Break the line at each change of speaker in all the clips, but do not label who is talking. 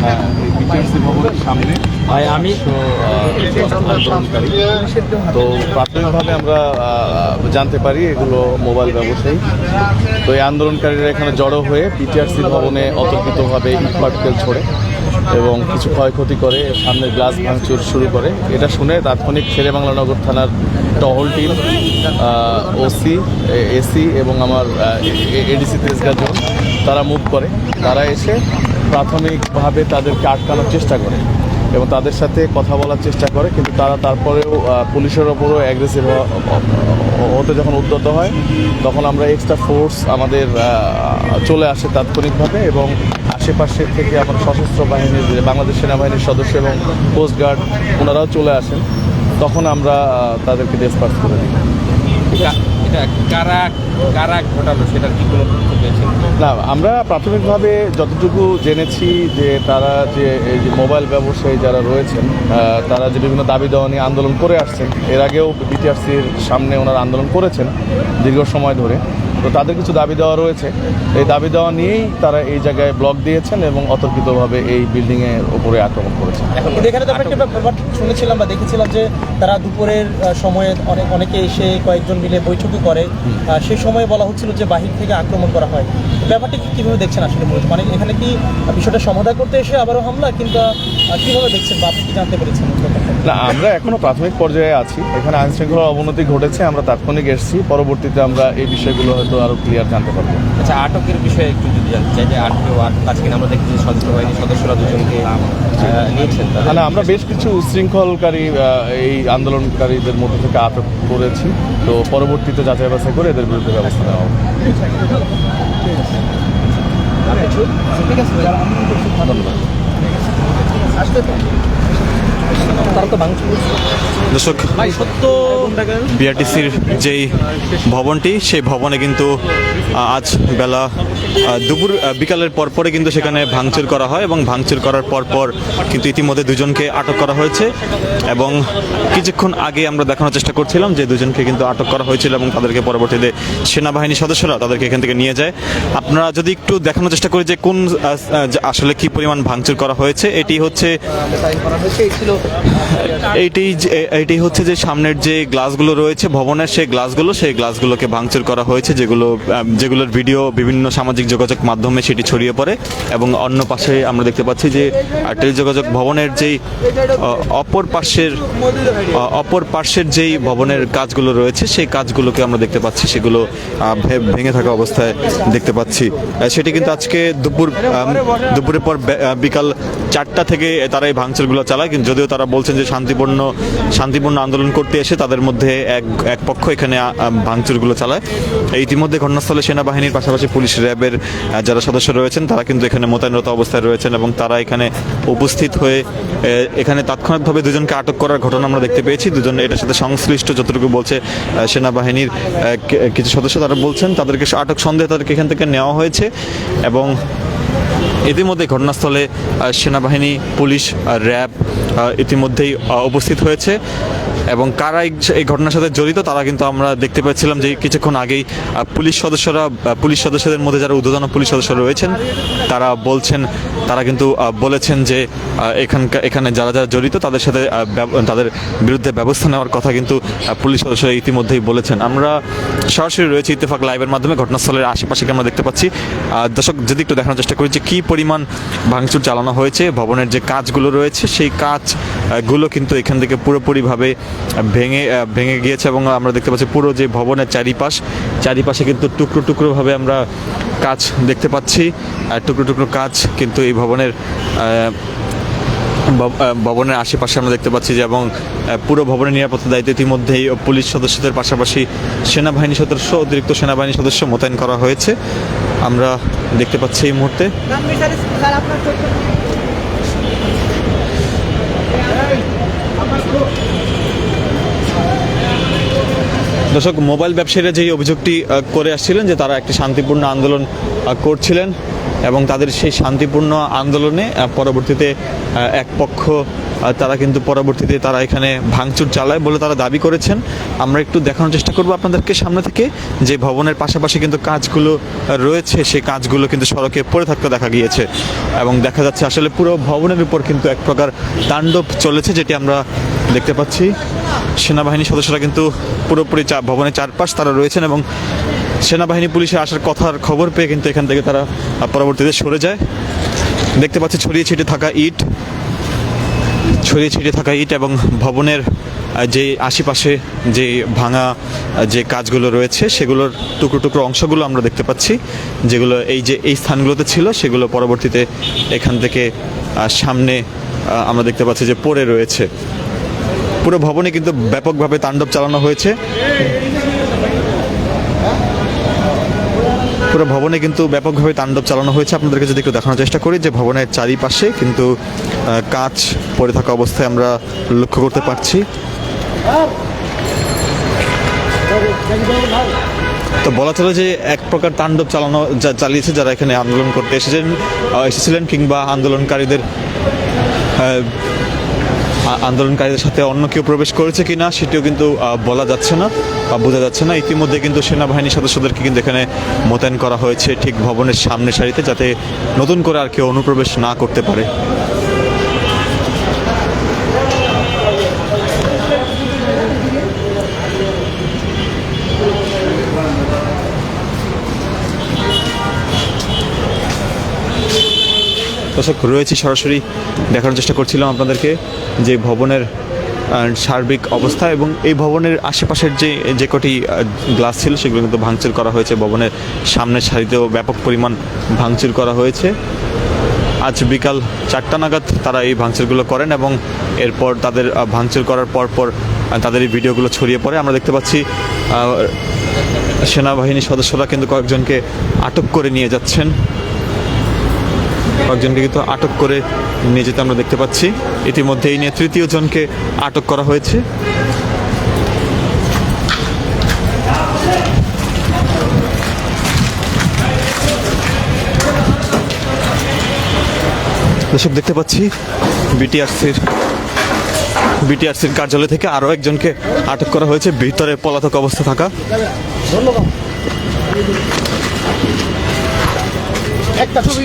হ্যাঁ, এই বিটিআরসি ভবনের সামনে
ভাই আমি
আন্দোলনকারী। তো প্রাথমিকভাবে আমরা জানতে পারি এগুলো মোবাইল ব্যবসায়ী। তো এই আন্দোলনকারীরা এখানে জড়ো হয়ে বিটিআরসি ভবনে অতর্কিতভাবে ইট পাটকেল ছোড়ে এবং কিছু ক্ষয়ক্ষতি করে, সামনে গ্লাস ভাঙচুর শুরু করে। এটা শুনে তাৎক্ষণিক শেরেবাংলা নগর থানার টহল টিম, ওসি, এসি এবং আমার এডিসি তেজগাঁ জোন তারা মুভ করে। তারা এসে প্রাথমিকভাবে তাদেরকে আটকানোর চেষ্টা করে এবং তাদের সাথে কথা বলার চেষ্টা করে, কিন্তু তারা তারপরেও পুলিশের ওপরও অ্যাগ্রেসিভ হতে যখন উদ্যত হয় তখন আমরা এক্সট্রা ফোর্স আমাদের চলে আসে তাৎক্ষণিকভাবে এবং আশেপাশে থেকে আমার সশস্ত্র বাহিনীর, বাংলাদেশ সেনাবাহিনীর সদস্য এবং কোস্টগার্ড ওনারাও চলে আসেন। তখন আমরা তাদেরকে ডিসপার্স করে দিই।
এটা কারা কারা ঘটালো সেটা কি কোনো তথ্য পেয়েছেন?
না, আমরা প্রাথমিকভাবে যতটুকু জেনেছি যে তারা যে এই যে মোবাইল ব্যবসায়ী যারা রয়েছেন তারা যে বিভিন্ন দাবি দেওয়া নিয়ে আন্দোলন করে আসছেন। এর আগেও বিটিআরসির সামনে ওনারা আন্দোলন করেছেন দীর্ঘ সময় ধরে। তো তাদের কিছু দাবি দেওয়া রয়েছে, এই দাবি দেওয়া নিয়েই তারা এই জায়গায় ব্লক দিয়েছেন এবং অতর্কিতভাবে এই বিল্ডিংয়ের উপরে আক্রমণ করেছেন।
এখানে তো একটা ব্যাপার শুনেছিলাম বা দেখেছিলাম যে তারা দুপুরের সময়ে অনেকে এসে কয়েকজন মিলে বৈঠকও করে, সেই সময়ে বলা হচ্ছিল যে বাহির থেকে আক্রমণ করা হয়। ব্যাপারটি কীভাবে দেখছেন আসলে? মানে এখানে কি বিষয়টা সমাধান করতে এসে আবারও হামলা, কিংবা কীভাবে দেখছেন বা আপনি কি জানতে পেরেছেন?
না, আমরা এখনো প্রাথমিক পর্যায়ে আছি। এখানে আইন শৃঙ্খলার অবনতি ঘটেছে, আমরা তাৎক্ষণিক এসেছি। পরবর্তীতে আমরা এই বিষয়গুলো হয়তো আরো ক্লিয়ার জানতে পারবো।
আচ্ছা, আটকের বিষয়ে একটু যদি জানতে চাই, যে আজকে আমরা দেখছি যে সশস্ত্র বাহিনীর সদস্যরা দুজনকে নিয়েছেন।
না, আমরা বেশ কিছু উচ্ছৃঙ্খলকারী এই আন্দোলনকারীদের মধ্যে থেকে আটক করেছি। তো পরবর্তীতে যাচাই বাছাই করে এদের বিরুদ্ধে ব্যবস্থা নেওয়া হবে।
দর্শক, বিআরটিসির যেই ভবনটি, সেই ভবনে কিন্তু আজ বেলা বিকালের পরপরে কিন্তু সেখানে ভাঙচুর করা হয় এবং ভাঙচুর করার পরপর কিন্তু ইতিমধ্যে দুজনকে আটক করা হয়েছে এবং কিছুক্ষণ আগে আমরা দেখানোর চেষ্টা করছিলাম যে দুজনকে কিন্তু আটক করা হয়েছিল এবং তাদেরকে পরবর্তীতে সেনাবাহিনীর সদস্যরা তাদেরকে এখান থেকে নিয়ে যায়। আপনারা যদি একটু দেখানোর চেষ্টা করি যে কোন আসলে কি পরিমাণ ভাঙচুর করা হয়েছে, এটি হচ্ছে এইটাই হচ্ছে যে সামনের যে গ্লাসগুলো রয়েছে ভবনের, সেই গ্লাসগুলোকে ভাঙচুর করা হয়েছে, যেগুলোর ভিডিও বিভিন্ন সামাজিক যোগাযোগ মাধ্যমে সেটি ছড়িয়ে পড়ে। এবং অন্য পাশে আমরা দেখতে পাচ্ছি যে টেলিযোগাযোগ ভবনের যেই অপর পার্শ্বের যেই ভবনের কাজগুলো রয়েছে, সেই কাজগুলোকে আমরা দেখতে পাচ্ছি, সেগুলো ভেঙে থাকা অবস্থায় দেখতে পাচ্ছি। সেটি কিন্তু আজকে দুপুরের পর বিকাল 4টা থেকে তারা এই ভাঙচুরগুলো চালায়, কিন্তু যদিও তারা বলছেন যে শান্তিপূর্ণ আন্দোলন করতে এসে তাদের মধ্যে এক পক্ষ এখানে ভাঙচুরগুলো চালায়। ইতিমধ্যে ঘটনাস্থলে সেনাবাহিনীর পাশাপাশি পুলিশ, র্যাবের যারা সদস্য রয়েছেন তারা কিন্তু এখানে মোতায়েনরত অবস্থায় রয়েছেন এবং তারা এখানে উপস্থিত হয়ে এখানে তাৎক্ষণিকভাবে দুজনকে আটক করার ঘটনা আমরা দেখতে পেয়েছি। দুজন এটার সাথে সংশ্লিষ্ট যতটুকু বলছে সেনাবাহিনীর কিছু সদস্য, তারা বলছেন তাদেরকে আটক সন্দেহে তাদেরকে এখান থেকে নেওয়া হয়েছে এবং ইতিমধ্যে ঘটনাস্থলে সেনাবাহিনী, পুলিশ, র্যাব ইতিমধ্যেই উপস্থিত হয়েছে এবং কারা এই ঘটনার সাথে জড়িত তারা কিন্তু আমরা দেখতে পাচ্ছিলাম যে কিছুক্ষণ আগেই পুলিশ সদস্যদের মধ্যে যারা ঊর্ধ্বতন পুলিশ সদস্য রয়েছেন তারা কিন্তু বলেছেন যে এখানে যারা জড়িত তাদের সাথে তাদের বিরুদ্ধে ব্যবস্থা নেওয়ার কথা কিন্তু পুলিশ সদস্যরা ইতিমধ্যেই বলেছেন। আমরা সরাসরি রয়েছে ইত্তেফাক লাইভের মাধ্যমে ঘটনাস্থলের আশেপাশে আমরা দেখতে পাচ্ছি। দর্শক, যদি একটু দেখানোর চেষ্টা করি যে কী পরিমাণ ভাঙচুর চালানো হয়েছে, ভবনের যে কাজগুলো রয়েছে সেই কাজগুলো কিন্তু এখান থেকে পুরোপুরিভাবে ভেঙে গিয়েছে এবং আমরা দেখতে পাচ্ছি পুরো যে ভবনের চারিপাশে কিন্তু টুকরোভাবে আমরা কাজ দেখতে পাচ্ছি। টুকরো কাজ কিন্তু এই ভবনের আশেপাশে আমরা দেখতে পাচ্ছি যে, এবং পুরো ভবনের নিরাপত্তা দায়িত্ব ইতিমধ্যেই পুলিশ সদস্যদের পাশাপাশি অতিরিক্ত সেনাবাহিনী সদস্য মোতায়েন করা হয়েছে আমরা দেখতে পাচ্ছি এই মুহূর্তে। দর্শক, মোবাইল ব্যবসায়ীরা যেই অভিযোগটি করে আসছিলেন যে তারা একটি শান্তিপূর্ণ আন্দোলন করছিলেন এবং তাদের সেই শান্তিপূর্ণ আন্দোলনে পরবর্তীতে এক পক্ষ তারা কিন্তু পরবর্তীতে তারা এখানে ভাঙচুর চালায় বলে তারা দাবি করেছেন। আমরা একটু দেখানোর চেষ্টা করব আপনাদেরকে সামনে থেকে যে ভবনের পাশাপাশি কিন্তু কাজগুলো রয়েছে, সেই কাজগুলো কিন্তু সড়কে পড়ে থাকতে দেখা গিয়েছে এবং দেখা যাচ্ছে আসলে পুরো ভবনের উপর কিন্তু এক প্রকার তাণ্ডব চলেছে, যেটি আমরা দেখতে পাচ্ছি। সেনাবাহিনীর সদস্যরা কিন্তু পুরোপুরি ভবনের চারপাশ তারা রয়েছেন এবং সেনাবাহিনী পুলিশের আসার কথার খবর পেয়ে কিন্তু এখান থেকে তারা পরবর্তীতে সরে যায়। দেখতে পাচ্ছি ছড়িয়ে ছিটিয়ে থাকা ইট এবং ভবনের যে আশেপাশে যে ভাঙা যে কাজগুলো রয়েছে সেগুলোর টুকরো টুকরো অংশগুলো আমরা দেখতে পাচ্ছি, যেগুলো এই স্থানগুলোতে ছিল সেগুলো পরবর্তীতে এখান থেকে সামনে আমরা দেখতে পাচ্ছি যে পড়ে রয়েছে। পুরো ভবনে কিন্তু ব্যাপকভাবে তাণ্ডব চালানো হয়েছে। পুরো ভবনে কিন্তু ব্যাপকভাবে তাণ্ডব চালানো হয়েছে। আপনাদেরকে যদি একটু দেখানোর চেষ্টা করি যে ভবনের চারিপাশে কিন্তু কাঁচ পড়ে থাকা অবস্থায় আমরা লক্ষ্য করতে পারছি। তো বলা চলে যে এক প্রকার তাণ্ডব চালিয়েছে যারা এখানে আন্দোলন করতে এসেছিলেন কিংবা আন্দোলনকারীদের সাথে অন্য কেউ প্রবেশ করেছে কিনা সেটিও কিন্তু বলা যাচ্ছে না বা বোঝা যাচ্ছে না। ইতিমধ্যে কিন্তু সেনাবাহিনী সদস্যদেরকে কিন্তু এখানে মোতায়েন করা হয়েছে ঠিক ভবনের সামনের সারিতে, যাতে নতুন করে আর কেউ অনুপ্রবেশ না করতে পারে। দর্শক, রয়েছি সরাসরি দেখানোর চেষ্টা করছিলাম আপনাদেরকে যে ভবনের সার্বিক অবস্থা এবং এই ভবনের আশেপাশের যে কটি গ্লাস ছিল সেগুলো কিন্তু ভাঙচুর করা হয়েছে। ভবনের সামনের সারিতেও ব্যাপক পরিমাণ ভাঙচুর করা হয়েছে। আজ বিকাল 4টা নাগাদ তারা এই ভাঙচুরগুলো করেন এবং এরপর তাদের ভাঙচুর করার পর তাদের এই ভিডিওগুলো ছড়িয়ে পড়ে। আমরা দেখতে পাচ্ছি সেনাবাহিনীর সদস্যরা কিন্তু কয়েকজনকে আটক করে নিয়ে যাচ্ছেন, কয়েকজনকে কিন্তু আটক করে নিয়ে যেতে আমরা দেখতে পাচ্ছি। ইতিমধ্যে এই নিয়ে তৃতীয় জনকে আটক করা হয়েছে। দর্শক, দেখতে পাচ্ছি বিটিআরসির কার্যালয় থেকে আরও একজনকে আটক করা হয়েছে, ভিতরে পলাতক অবস্থা থাকা।
ধন্যবাদ। একটা ছবি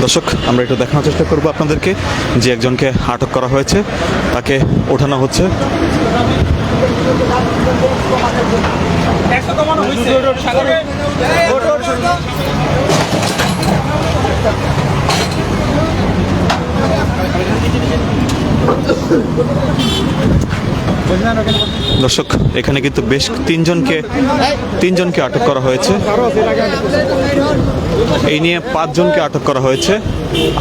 দর্শক, আমরা একটু দেখানোর চেষ্টা করবো আপনাদেরকে যে একজনকে আটক করা হয়েছে, তাকে ওঠানো হচ্ছে। দর্শক, এখানে কিন্তু বেশ তিনজনকে আটক করা হয়েছে। এই নিয়ে 5 জনকে আটক করা হয়েছে।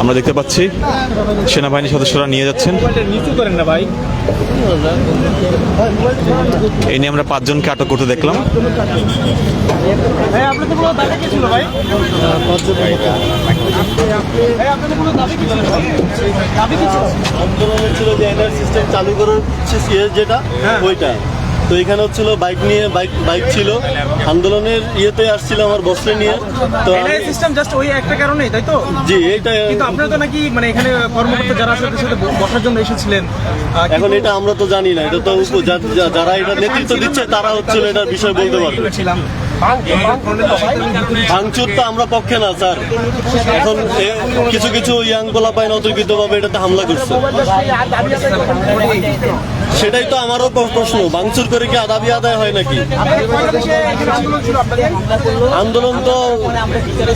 আমরা দেখতে পাচ্ছি সেনাবাহিনী সদস্যরা নিয়ে যাচ্ছেন। এই নিয়ে আমরা 5 জনকে আটক করতে দেখলাম।
আন্দোলনের ছিল যে এনআর সিস্টেম চালু করার যেটা ওইটা, তো এখানে হচ্ছিল বাইক ছিল আন্দোলনের ইয়েতে আসছিল আমার বস্ত্রে নিয়ে। তো
সিস্টেম জাস্ট ওই একটা কারণেই, তাই তো?
জি, এইটা।
কিন্তু আপনারা তো নাকি মানে এখানে কর্মকর্তা যারা আছে তাদের সাথে বসার জন্য এসেছিলেন।
এখন এটা আমরা তো জানি না, এটা তো যারা এটা নেতৃত্ব দিচ্ছে তারা হচ্ছিল এটার বিষয় বলতে পারবে। ভাঙচুর তো আমরা পক্ষে না স্যার। এখন কিছু ইয়াং পোলা পায় অতর্কিত ভাবে এটাতে হামলা করছে, সেটাই তো আমারও প্রশ্ন। ভাঙচুর করে কি দাবি আদায় হয় নাকি? আন্দোলন তো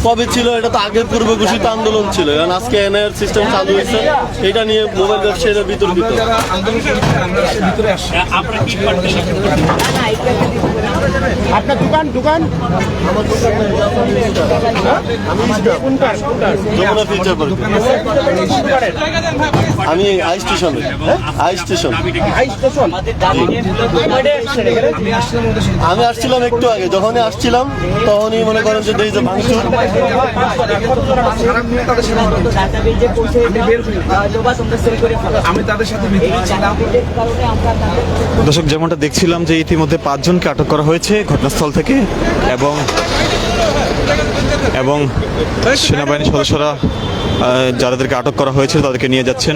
কবে ছিল? এটা তো আগের পূর্ব ঘোষিত আন্দোলন ছিল। এখন আজকে এনআইআর সিস্টেম চালু হয়েছে, এটা নিয়ে মোবাইল ব্যবসায়ীরা বিতর্কিত।
আপনার দোকান
আমার দোকান যমুনা ফিউচার পার্ক। আমি আই স্টেশন। আমি আসছিলাম একটু আগে, যখনই আসছিলাম তখনই মনে করেন যে এই যে ভাঙচুর।
আমি তাদের সাথে মিটিং ছিলাম।
দর্শক, যেমনটা দেখছিলাম যে ইতিমধ্যে 5 জনকে আটক করা হয়েছে ঘটনাস্থল থেকে এবং এবং সেনাবাহিনীর সদস্যরা যাদেরকে আটক করা হয়েছে তাদেরকে নিয়ে যাচ্ছেন।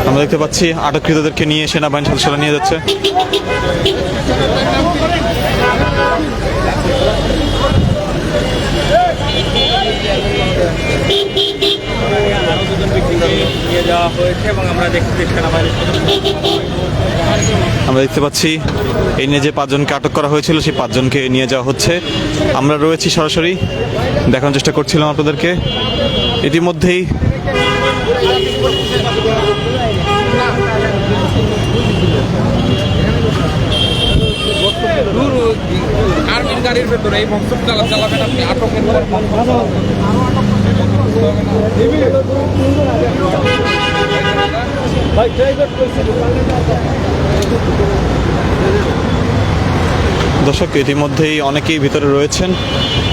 আমরা দেখতে পাচ্ছি আটককৃতদেরকে নিয়ে সেনাবাহিনীর সদস্যরা নিয়ে যাচ্ছে। আমরা দেখতে পাচ্ছি এই নিয়ে যে 5 জনকে আটক করা হয়েছিল সেই 5 জনকে নিয়ে যাওয়া হচ্ছে। আমরা রয়েছি সরাসরি দেখানোর চেষ্টা করছিলাম আপনাদেরকে। ইতিমধ্যেই
আর্মির গাড়ির ভেতরে এই বক্তব্য চালাবেন আপনি, আটকের পর
দর্শক, ইতিমধ্যেই অনেকেই ভিতরে রয়েছেন,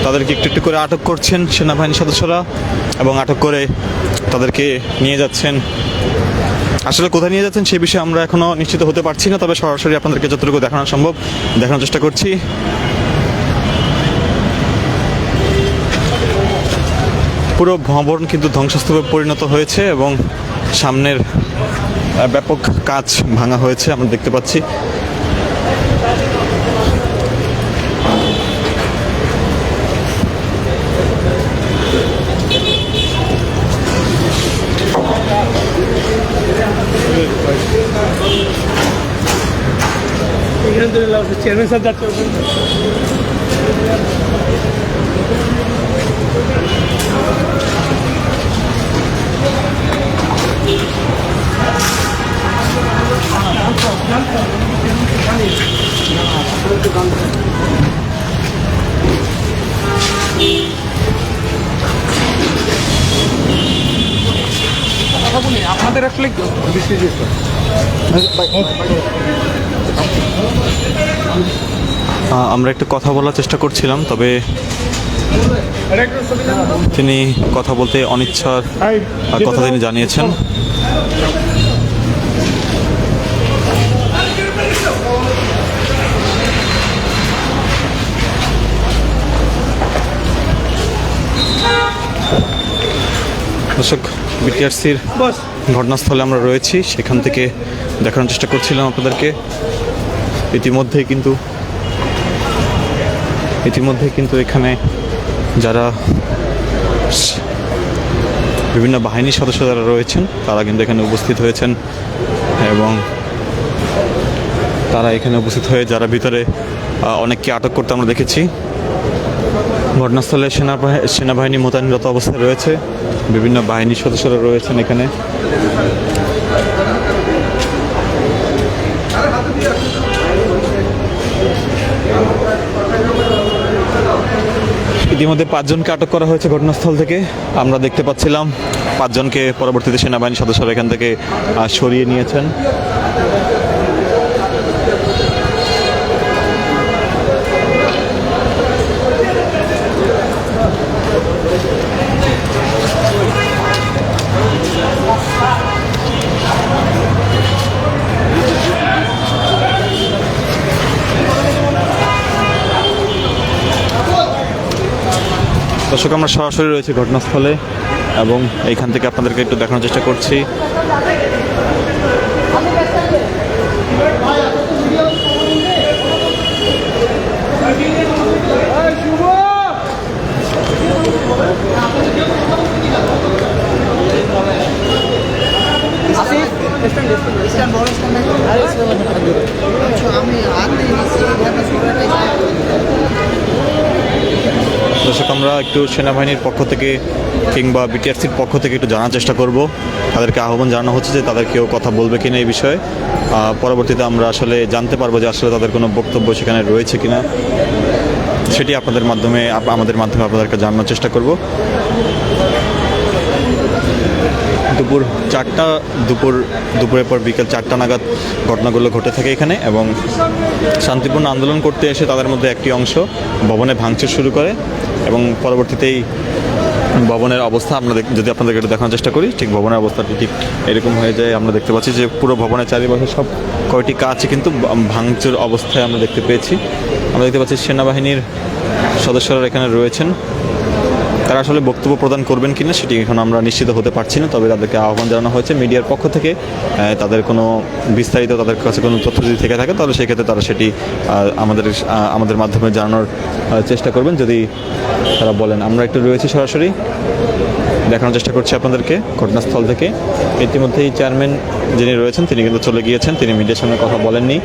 তাদেরকে একটু একটু করে আটক করছেন সেনাবাহিনীর সদস্যরা এবং আটক করে তাদেরকে নিয়ে যাচ্ছেন। আসলে কোথায় নিয়ে যাচ্ছেন সে বিষয়ে আমরা এখনো নিশ্চিত হতে পারছি না, তবে সরাসরি আপনাদেরকে যতটুকু দেখানো সম্ভব দেখানোর চেষ্টা করছি। পুরো ভবন কিন্তু ধ্বংসস্তূপে পরিণত হয়েছে এবং সামনের ব্যাপক কাচ ভাঙা হয়েছে আমরা দেখতে পাচ্ছি।
চেয়ারম্যান স্যার যাচ্ছে।
আপনাদের আসলে
আমরা একটু কথা বলার চেষ্টা করছিলাম, তবে তিনি কথা বলতে অনিচ্ছার কথা তিনি জানিয়েছেন। দর্শক, বিটিআরসির ঘটনাস্থলে আমরা রয়েছি, সেখান থেকে দেখানোর চেষ্টা করছিলাম আপনাদেরকে। ইতিমধ্যেই কিন্তু এখানে যারা বিভিন্ন বাহিনীর সদস্য যারা রয়েছেন তারা কিন্তু এখানে উপস্থিত হয়েছেন এবং তারা এখানে উপস্থিত হয়ে যারা ভিতরে অনেককে আটক করতে আমরা দেখেছি। ঘটনাস্থলে সেনাবাহিনী মোতায়েনরত অবস্থায় রয়েছে, বিভিন্ন বাহিনীর সদস্যরা রয়েছেন এখানে। ইতিমধ্যে 5 জনকে আটক করা হয়েছে ঘটনাস্থল থেকে। আমরা দেখতে পাচ্ছিলাম 5 জনকে পরবর্তীতে সেনাবাহিনী সদস্যরা এখান থেকে সরিয়ে নিয়েছেন। দর্শক, আমরা সরাসরি রয়েছে ঘটনাস্থলে এবং এইখান থেকে আপনাদেরকে একটু দেখানোর চেষ্টা করছি। দর্শক, আমরা একটু সেনাবাহিনীর পক্ষ থেকে কিংবা বিটিআরসির পক্ষ থেকে একটু জানার চেষ্টা করব। তাদেরকে আহ্বান জানানো হচ্ছে যে তাদের কেউ কথা বলবে কিনা এই বিষয়ে। পরবর্তীতে আমরা আসলে জানতে পারবো যে আসলে তাদের কোনো বক্তব্য সেখানে রয়েছে কিনা। সেটি আমাদের মাধ্যমে আপনাদেরকে জানানোর চেষ্টা করব। দুপুরের পর বিকেল 4টা নাগাদ ঘটনাগুলো ঘটে থাকে এখানে, এবং শান্তিপূর্ণ আন্দোলন করতে এসে তাদের মধ্যে একটি অংশ ভবনে ভাঙচুর শুরু করে, এবং পরবর্তীতেই ভবনের অবস্থা যদি আপনাদেরকে একটু দেখানোর চেষ্টা করি, ঠিক ভবনের অবস্থাটি ঠিক এরকম হয়ে যায়। আমরা দেখতে পাচ্ছি যে পুরো ভবনের চারিপাশে সব কয়টি কাজই কিন্তু ভাঙচুর অবস্থায় আমরা দেখতে পেয়েছি। আমরা দেখতে পাচ্ছি সেনাবাহিনীর সদস্যরা এখানে রয়েছেন। তারা আসলে বক্তব্য প্রদান করবেন কিনা সেটি এখন আমরা নিশ্চিত হতে পারছি না, তবে তাদেরকে আহ্বান জানানো হয়েছে মিডিয়ার পক্ষ থেকে তাদের কোনো বিস্তারিত তাদের কাছে কোনো তথ্য যদি থেকে থাকে তাহলে সেক্ষেত্রে তারা সেটি আমাদের মাধ্যমে জানানোর চেষ্টা করবেন যদি তারা বলেন। আমরা একটু রয়েছি সরাসরি দেখানোর চেষ্টা করছি আপনাদেরকে ঘটনাস্থল থেকে। ইতিমধ্যেই চেয়ারম্যান যিনি রয়েছেন তিনি কিন্তু চলে গিয়েছেন, তিনি মিডিয়ার সামনে কথা বলেননি,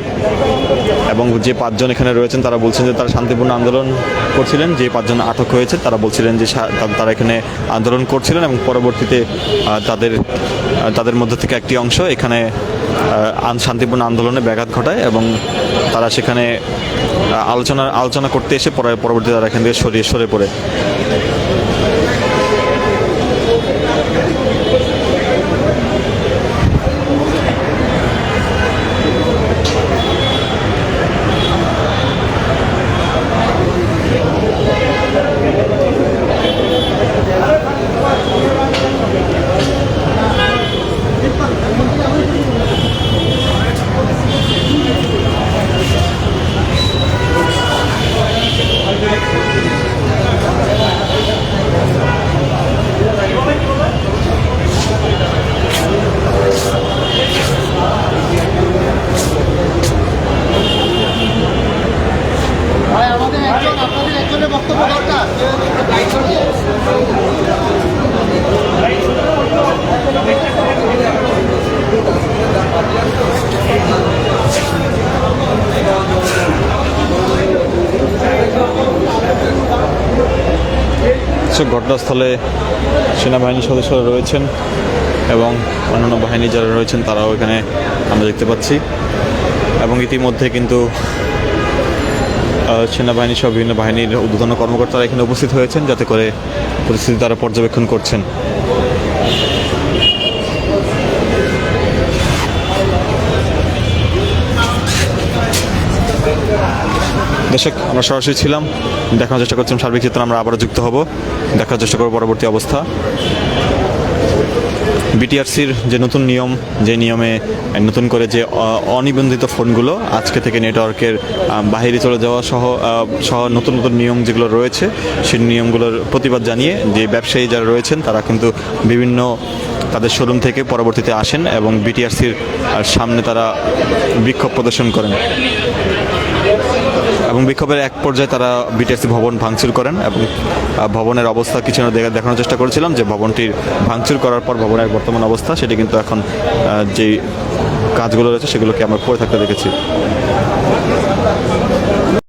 এবং যে 5 জন এখানে রয়েছেন তারা বলছেন যে তারা শান্তিপূর্ণ আন্দোলন করছিলেন। যে 5 জন আটক হয়েছে তারা বলছিলেন যে তারা এখানে আন্দোলন করছিলেন, এবং পরবর্তীতে তাদের মধ্যে থেকে একটি অংশ এখানে শান্তিপূর্ণ আন্দোলনে ব্যাঘাত ঘটায়, এবং তারা সেখানে আলোচনা করতে এসে পরবর্তীতে তারা এখান থেকে সরে পড়ে। ঘটনাস্থলে সেনাবাহিনীর সদস্যরা রয়েছেন এবং অন্যান্য বাহিনী যারা রয়েছেন তারাও এখানে আমরা দেখতে পাচ্ছি, এবং ইতিমধ্যে কিন্তু সেনাবাহিনী সহ বিভিন্ন বাহিনীর ঊর্ধ্বতন কর্মকর্তারা এখানে উপস্থিত হয়েছেন যাতে করে পরিস্থিতি তারা পর্যবেক্ষণ করছেন। দর্শক, আমরা সরাসরি ছিলাম, দেখানোর চেষ্টা করছিলাম সার্বিক চিত্র। আমরা আবারও যুক্ত হব, দেখার চেষ্টা করব পরবর্তী অবস্থা। বিটিআরসির যে নতুন নিয়ম, যে নিয়মে নতুন করে যে অনিবন্ধিত ফোনগুলো আজকে থেকে নেটওয়ার্কের বাইরে চলে যাওয়া সহ নতুন নতুন নিয়ম যেগুলো রয়েছে, সেই নিয়মগুলোর প্রতিবাদ জানিয়ে যে ব্যবসায়ী যারা রয়েছেন তারা কিন্তু বিভিন্ন তাদের শোরুম থেকে পরবর্তীতে আসেন এবং বিটিআরসির সামনে তারা বিক্ষোভ প্রদর্শন করেন, এবং বিক্ষোভের এক পর্যায়ে তারা বিটিআরসি ভবন ভাঙচুর করেন। এবং ভবনের অবস্থা কিছু দেখানোর চেষ্টা করেছিলাম যে ভবনটির ভাঙচুর করার পর ভবনের বর্তমান অবস্থা সেটি কিন্তু এখন যে কাজগুলো রয়েছে সেগুলোকে আমরা পড়ে থাকতে দেখেছি।